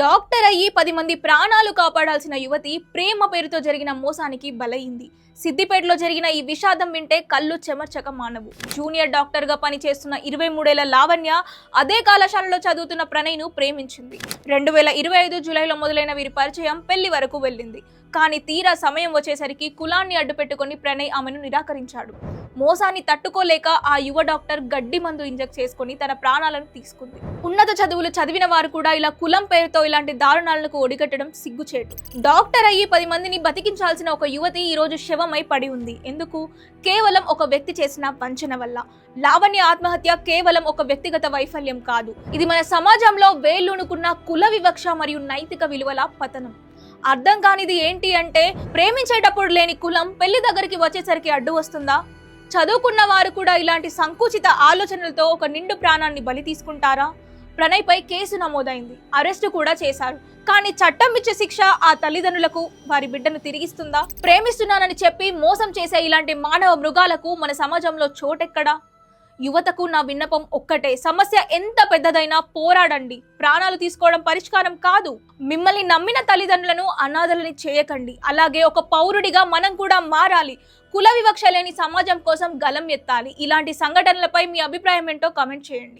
Doctor అయ్యి 10 మంది ప్రాణాలు కాపాడాల్సిన యువతి ప్రేమ పేరుతో జరిగిన మోసానికి బలైంది. సిద్దిపేటలో జరిగిన ఈ విషాదం వింటే కళ్ళు చెమర్చక మానవు. జూనియర్ డాక్టర్ గా పనిచేస్తున్న 23 ఏళ్ల లావణ్య అదే కళాశాలలో చదువుతున్న ప్రణయ్ను ప్రేమించింది. 2025 జూలైలో మొదలైన వీరి పరిచయం పెళ్లి వరకు వెళ్ళింది. కానీ తీరా సమయం వచ్చేసరికి కులాన్ని అడ్డుపెట్టుకుని ప్రణయ్ ఆమెను నిరాకరించాడు. మోసాన్ని తట్టుకోలేక ఆ యువ డాక్టర్ గడ్డి మందు ఇంజెక్ట్ చేసుకుని తన ప్రాణాలను తీసుకుంది. ఉన్నత చదువులు చదివిన వారు కూడా ఇలా కులం పేరుతో ఇలాంటి దారుణాలకు ఒడిగట్టడం సిగ్గుచేటు. డాక్టర్ అయ్యి 10 మందిని బతికించాల్సిన ఒక యువతి ఈ రోజు శవమై పడి ఉంది. ఎందుకు? కేవలం ఒక వ్యక్తి చేసిన వంచన వల్ల. లావణ్య ఆత్మహత్య కేవలం ఒక వ్యక్తిగత వైఫల్యం కాదు. ఇది మన సమాజంలో వేళ్లూనుకున్న కుల వివక్ష మరియు నైతిక విలువల పతనం. అర్థం కానిది ఏంటి అంటే, ప్రేమించేటప్పుడు లేని కులం పెళ్లి దగ్గరికి వచ్చేసరికి అడ్డు వస్తుందా? చదువుకున్న వారు కూడా ఇలాంటి సంకుచిత ఆలోచనలతో ఒక నిండు ప్రాణాన్ని బలి తీసుకుంటారా? ప్రణయ్ పై కేసు నమోదైంది, అరెస్టు కూడా చేశారు. కానీ చట్టం ఇచ్చే శిక్ష ఆ తల్లిదండ్రులకు వారి బిడ్డను తిరిగిస్తుందా? ప్రేమిస్తున్నానని చెప్పి మోసం చేసే ఇలాంటి మానవ మృగాలకు మన సమాజంలో చోటెక్కడా? యువతకు నా విన్నపం ఒక్కటే, సమస్య ఎంత పెద్దదైనా పోరాడండి. ప్రాణాలు తీసుకోవడం పరిష్కారం కాదు. మిమ్మల్ని నమ్మిన తల్లిదండ్రులను అనాథలని చేయకండి. అలాగే ఒక పౌరుడిగా మనం కూడా మారాలి. కుల వివక్ష లేని సమాజం కోసం గలం ఎత్తాలి. ఇలాంటి సంఘటనలపై మీ అభిప్రాయం ఏంటో కామెంట్ చేయండి.